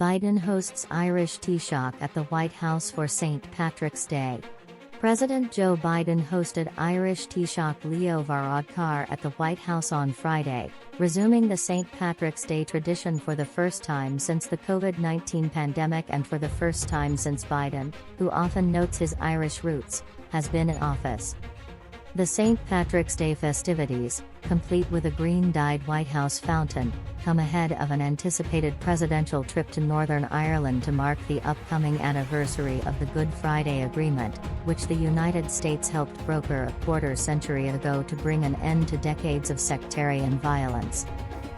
Biden hosts Irish Taoiseach at the White House for St. Patrick's Day. President Joe Biden hosted Irish Taoiseach Leo Varadkar at the White House on Friday, resuming the St. Patrick's Day tradition for the first time since the COVID-19 pandemic and for the first time since Biden, who often notes his Irish roots, has been in office. The St. Patrick's Day festivities, complete with a green-dyed White House fountain, come ahead of an anticipated presidential trip to Northern Ireland to mark the upcoming anniversary of the Good Friday Agreement, which the United States helped broker a quarter-century ago to bring an end to decades of sectarian violence.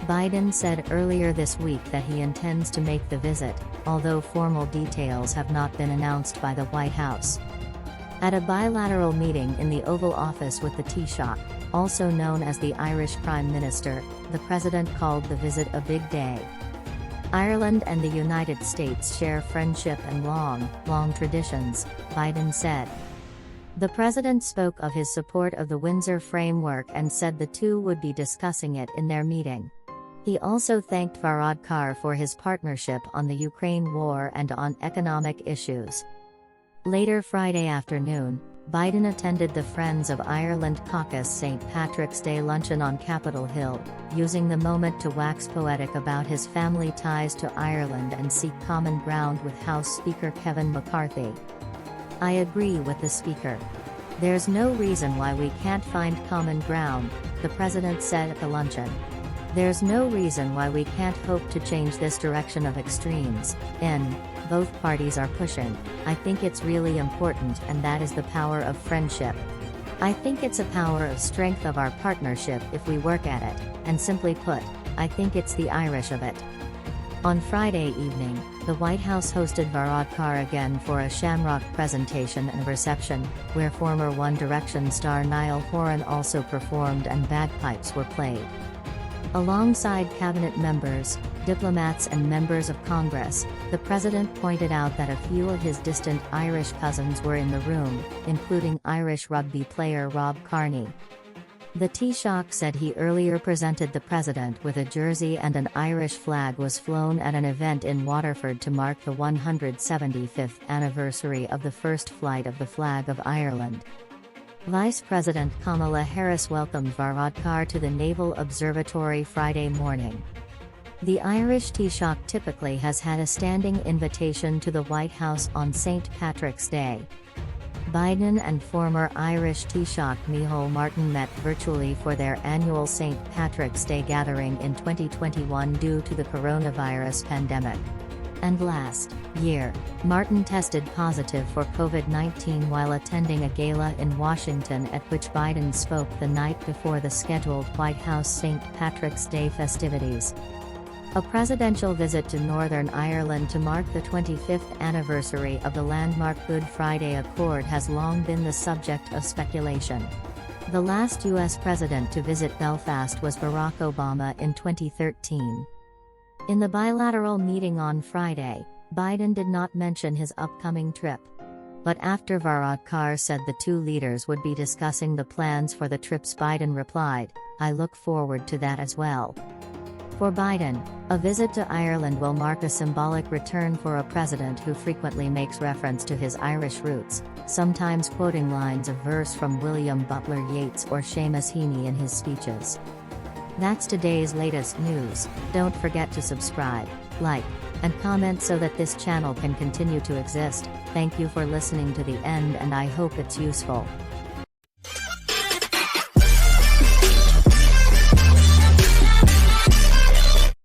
Biden said earlier this week that he intends to make the visit, although formal details have not been announced by the White House. At a bilateral meeting in the Oval Office with the Taoiseach, also known as the Irish Prime Minister, the president called the visit a big day. Ireland and the United States share friendship and long traditions, Biden said. The president spoke of his support of the Windsor Framework and said the two would be discussing it in their meeting. He also thanked Varadkar for his partnership on the Ukraine war and on economic issues. Later Friday afternoon, Biden attended the Friends of Ireland Caucus St. Patrick's Day luncheon on Capitol Hill, using the moment to wax poetic about his family ties to Ireland and seek common ground with House Speaker Kevin McCarthy. "I agree with the Speaker. There's no reason why we can't find common ground," the president said at the luncheon. "There's no reason why we can't hope to change this direction of extremes, both parties are pushing. I think it's really important, and that is the power of friendship. I think it's a power of strength of our partnership if we work at it, and simply put, I think it's the Irish of it." On Friday evening, the White House hosted Varadkar again for a shamrock presentation and reception, where former One Direction star Niall Horan also performed and bagpipes were played. Alongside cabinet members, diplomats and members of Congress, the president pointed out that a few of his distant Irish cousins were in the room, including Irish rugby player Rob Kearney. The Taoiseach said he earlier presented the president with a jersey and an Irish flag was flown at an event in Waterford to mark the 175th anniversary of the first flight of the flag of Ireland. Vice President Kamala Harris welcomed Varadkar to the Naval Observatory Friday morning. The Irish Taoiseach typically has had a standing invitation to the White House on St. Patrick's Day. Biden and former Irish Taoiseach Micheál Martin met virtually for their annual St. Patrick's Day gathering in 2021 due to the coronavirus pandemic. And last year, Martin tested positive for COVID-19 while attending a gala in Washington at which Biden spoke the night before the scheduled White House St. Patrick's Day festivities. A presidential visit to Northern Ireland to mark the 25th anniversary of the landmark Good Friday Accord has long been the subject of speculation. The last U.S. president to visit Belfast was Barack Obama in 2013. In the bilateral meeting on Friday, Biden did not mention his upcoming trip. But after Varadkar said the two leaders would be discussing the plans for the trips, Biden replied, "I look forward to that as well." For Biden, a visit to Ireland will mark a symbolic return for a president who frequently makes reference to his Irish roots, sometimes quoting lines of verse from William Butler Yeats or Seamus Heaney in his speeches. That's today's latest news. Don't forget to subscribe, like, and comment so that this channel can continue to exist. Thank you for listening to the end, and I hope it's useful.